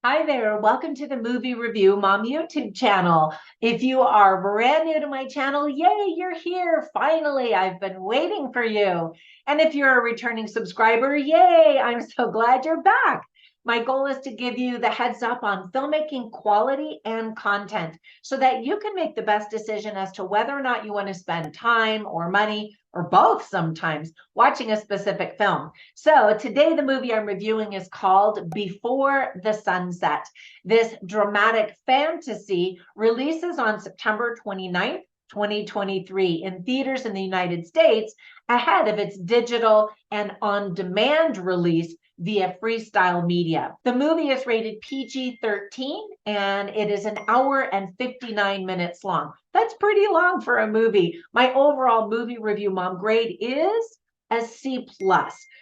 Hi there, welcome to the Movie Review Mom YouTube channel. If you are brand new to my channel, yay, you're here. Finally, I've been waiting for you. And if you're a returning subscriber, yay, I'm so glad you're back. My goal is to give you the heads up on filmmaking quality and content so that you can make the best decision as to whether or not you want to spend time or money or both sometimes watching a specific film. So today the movie I'm reviewing is called Before the Sunset. This dramatic fantasy releases on September 29th, 2023 in theaters in the United States ahead of its digital and on-demand release via Freestyle Media. The movie is rated PG-13 and it is an hour and 59 minutes long. That's pretty long for a movie. My overall movie review mom grade is a C+.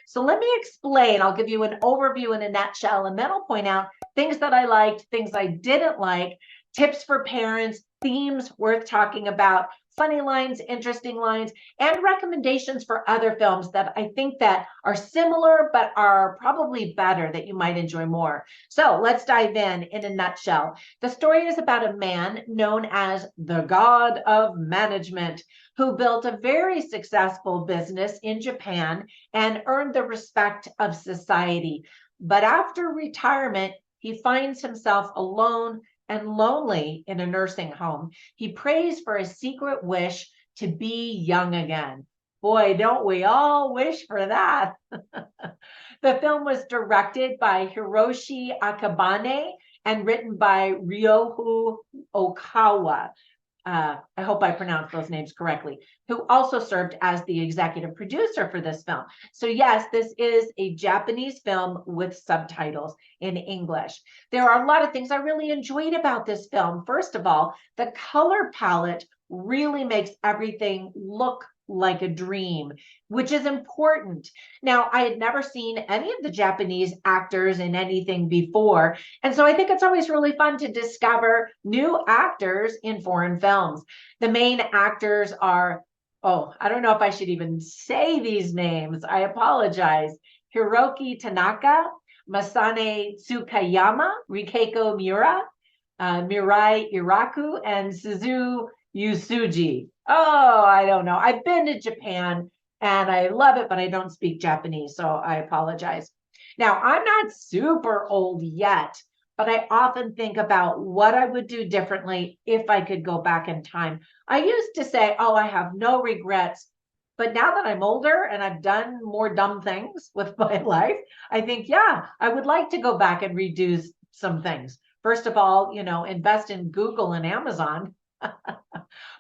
So let me explain. I'll give you an overview in a nutshell, and then I'll point out things that I liked, things I didn't like, tips for parents, themes worth talking about, funny lines, interesting lines, and recommendations for other films that I think that are similar but are probably better that you might enjoy more. So let's dive in a nutshell. The story is about a man known as the God of Management who built a very successful business in Japan and earned the respect of society. But after retirement, he finds himself alone and lonely in a nursing home. He prays for a secret wish to be young again. Boy, don't we all wish for that. The film was directed by Hiroshi Akabane and written by Ryohu Okawa. I hope I pronounced those names correctly, who also served as the executive producer for this film. So yes, this is a Japanese film with subtitles in English. There are a lot of things I really enjoyed about this film. First of all, the color palette really makes everything look like a dream, which is important. Now, I had never seen any of the Japanese actors in anything before, and so I think it's always really fun to discover new actors in foreign films. The main actors are, oh, I don't know if I should even say these names. I apologize. Hiroki Tanaka, Masane Tsukayama, Rikeiko Miura, Mirai Iraku, and Suzu Yusuji. Oh, I don't know. I've been to Japan and I love it, but I don't speak Japanese, so I apologize. Now, I'm not super old yet, but I often think about what I would do differently if I could go back in time. I used to say, oh, I have no regrets. But now that I'm older and I've done more dumb things with my life, I think, yeah, I would like to go back and redo some things. First of all, invest in Google and Amazon.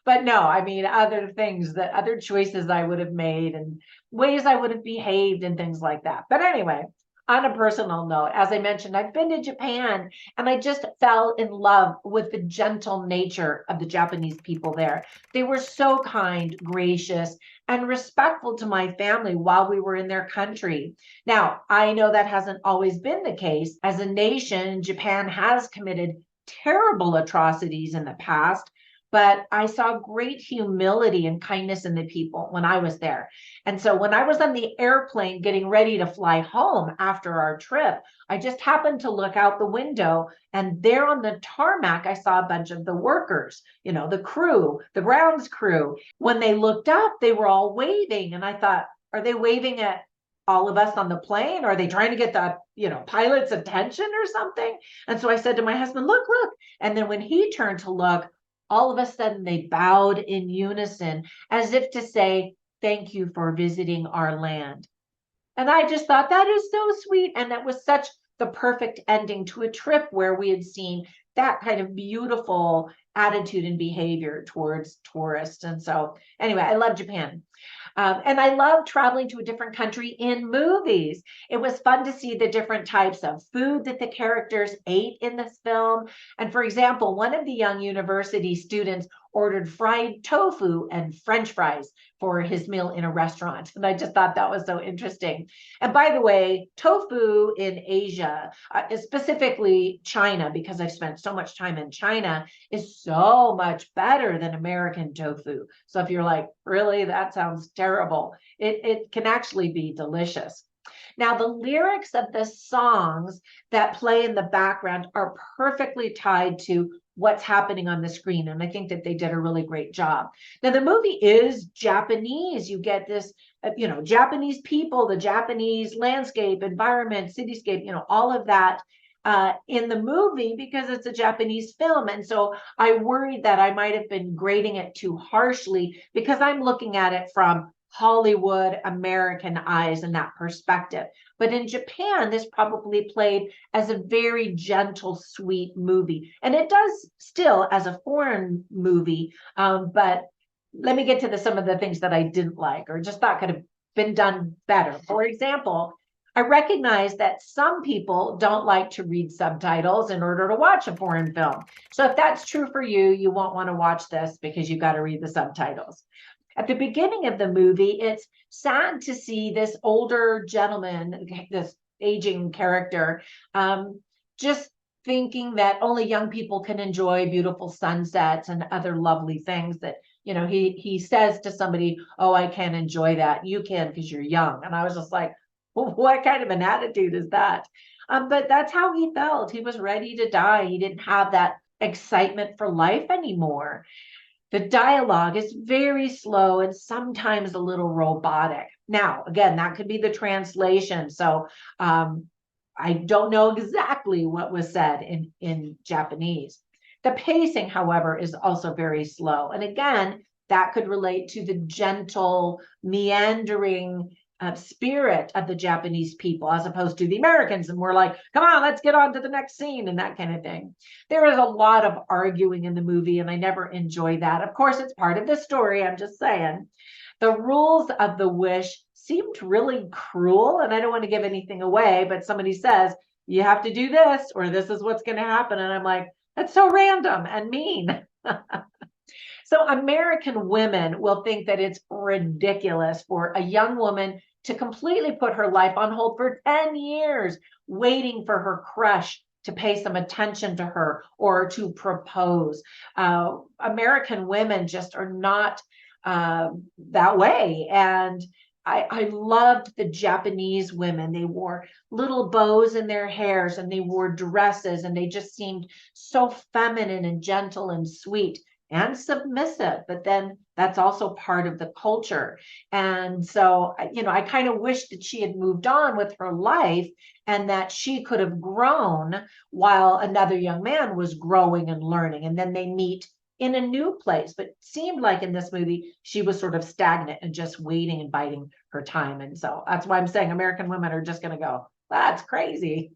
But no, I mean, other things that other choices I would have made and ways I would have behaved and things like that. But anyway, on a personal note, as I mentioned, I've been to Japan and I just fell in love with the gentle nature of the Japanese people there. They were so kind, gracious, and respectful to my family while we were in their country. Now, I know that hasn't always been the case. As a nation, Japan has committed terrible atrocities in the past, but I saw great humility and kindness in the people when I was there. And so when I was on the airplane getting ready to fly home after our trip, I just happened to look out the window, and there on the tarmac, I saw a bunch of the workers, the crew, the grounds crew. When they looked up, they were all waving. And I thought, are they waving at all of us on the plane? Are they trying to get the, pilot's attention or something? And so I said to my husband, look. And then when he turned to look, all of a sudden they bowed in unison as if to say, thank you for visiting our land. And I just thought that is so sweet. And that was such the perfect ending to a trip where we had seen that kind of beautiful attitude and behavior towards tourists. And so anyway, I love Japan. And I love traveling to a different country in movies. It was fun to see the different types of food that the characters ate in this film. And for example, one of the young university students ordered fried tofu and French fries for his meal in a restaurant. And I just thought that was so interesting. And by the way, tofu in Asia, specifically China, because I've spent so much time in China, is so much better than American tofu. So if you're like, really, that sounds terrible, it can actually be delicious. Now, the lyrics of the songs that play in the background are perfectly tied to what's happening on the screen. And I think that they did a really great job. Now, the movie is Japanese. You get this, Japanese people, the Japanese landscape, environment, cityscape, all of that in the movie because it's a Japanese film. And so I worried that I might have been grading it too harshly because I'm looking at it from Hollywood American eyes and that perspective. But in Japan, this probably played as a very gentle, sweet movie. And it does still as a foreign movie. But let me get to some of the things that I didn't like or just thought could have been done better. For example, I recognize that some people don't like to read subtitles in order to watch a foreign film. So if that's true for you, you won't want to watch this because you've got to read the subtitles. At the beginning of the movie, it's sad to see this older gentleman, this aging character, just thinking that only young people can enjoy beautiful sunsets and other lovely things that, he says to somebody, oh, I can't enjoy that. You can because you're young. And I was just like, well, what kind of an attitude is that? But that's how he felt. He was ready to die. He didn't have that excitement for life anymore. The dialogue is very slow and sometimes a little robotic. Now, again, that could be the translation. So I don't know exactly what was said in Japanese. The pacing, however, is also very slow. And again, that could relate to the gentle, meandering spirit of the Japanese people as opposed to the Americans. And we're like, come on, let's get on to the next scene and that kind of thing. There is a lot of arguing in the movie, and I never enjoy that. Of course, it's part of the story. I'm just saying. The rules of the wish seemed really cruel, and I don't want to give anything away, but somebody says, you have to do this, or this is what's going to happen. And I'm like, that's so random and mean. So American women will think that it's ridiculous for a young woman to completely put her life on hold for 10 years, waiting for her crush to pay some attention to her or to propose. American women just are not that way. And I loved the Japanese women. They wore little bows in their hairs and they wore dresses and they just seemed so feminine and gentle and sweet and submissive, but then that's also part of the culture. And so, I kind of wish that she had moved on with her life and that she could have grown while another young man was growing and learning. And then they meet in a new place. But it seemed like in this movie, she was sort of stagnant and just waiting and biding her time. And so that's why I'm saying American women are just going to go, that's crazy.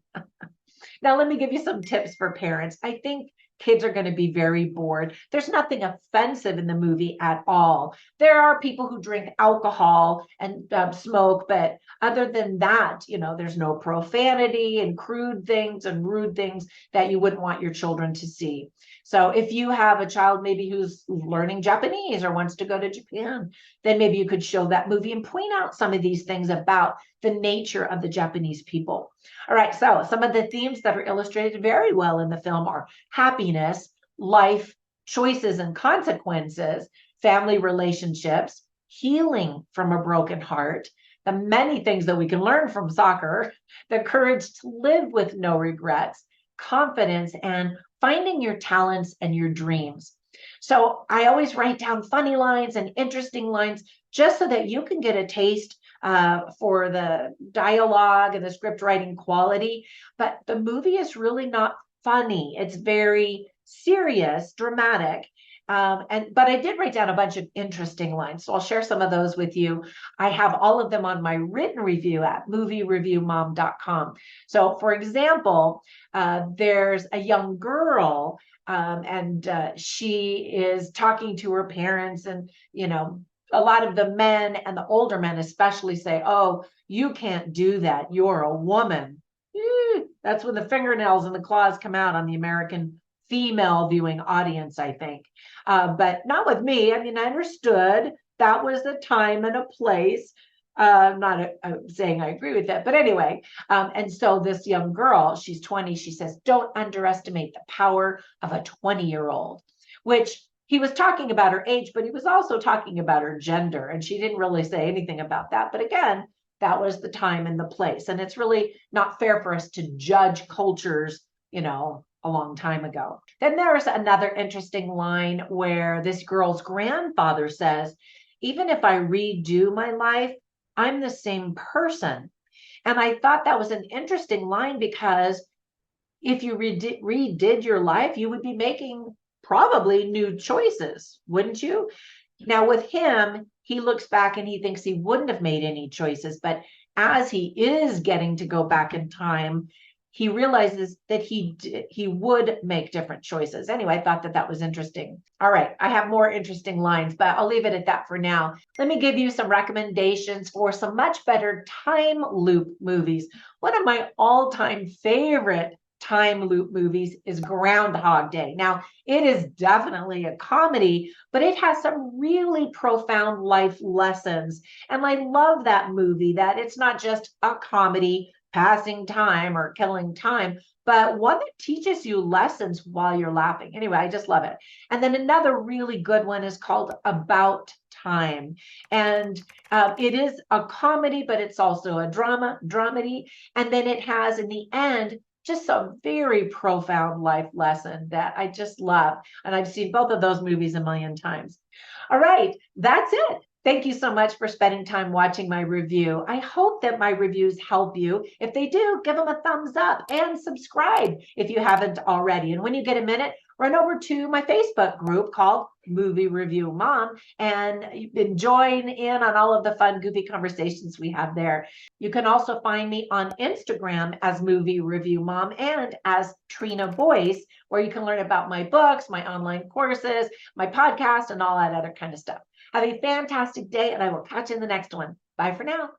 Now, let me give you some tips for parents. I think kids are going to be very bored. There's nothing offensive in the movie at all. There are people who drink alcohol and smoke, but other than that, there's no profanity and crude things and rude things that you wouldn't want your children to see. So if you have a child maybe who's learning Japanese or wants to go to Japan, then maybe you could show that movie and point out some of these things about the nature of the Japanese people. All right, so some of the themes that are illustrated very well in the film are happiness, life, choices and consequences, family relationships, healing from a broken heart, the many things that we can learn from soccer, the courage to live with no regrets, confidence, and finding your talents and your dreams. So I always write down funny lines and interesting lines just so that you can get a taste for the dialogue and the script writing quality. But the movie is really not funny. It's very serious, dramatic. But I did write down a bunch of interesting lines. So I'll share some of those with you. I have all of them on my written review at moviereviewmom.com. So for example, there's a young girl and she is talking to her parents and, a lot of the men and the older men especially say, oh, you can't do that. You're a woman. That's when the fingernails and the claws come out on the American female viewing audience, I think. But not with me. I mean, I understood that was a time and a place. Not saying I agree with that, but anyway. And so this young girl, she's 20, she says, don't underestimate the power of a 20-year-old, which he was talking about her age, but he was also talking about her gender. And she didn't really say anything about that. But again, that was the time and the place. And it's really not fair for us to judge cultures, a long time ago. Then there's another interesting line where this girl's grandfather says, even if I redo my life, I'm the same person. And I thought that was an interesting line because if you redid your life, you would be making probably new choices, wouldn't you? Now, with him, he looks back and he thinks he wouldn't have made any choices. But as he is getting to go back in time, he realizes that he would make different choices. Anyway, I thought that was interesting. All right, I have more interesting lines, but I'll leave it at that for now. Let me give you some recommendations for some much better time loop movies. One of my all-time favorite time loop movies is Groundhog Day. Now, it is definitely a comedy, but it has some really profound life lessons. And I love that movie, that it's not just a comedy, passing time or killing time, but one that teaches you lessons while you're laughing. Anyway, I just love it. And then another really good one is called About Time. And it is a comedy, but it's also a dramedy. And then it has in the end just a very profound life lesson that I just love. And I've seen both of those movies a million times. All right, that's it. Thank you so much for spending time watching my review. I hope that my reviews help you. If they do, give them a thumbs up and subscribe if you haven't already. And when you get a minute, run over to my Facebook group called Movie Review Mom and join in on all of the fun, goofy conversations we have there. You can also find me on Instagram as Movie Review Mom and as Trina Boice, where you can learn about my books, my online courses, my podcast, and all that other kind of stuff. Have a fantastic day, and I will catch you in the next one. Bye for now.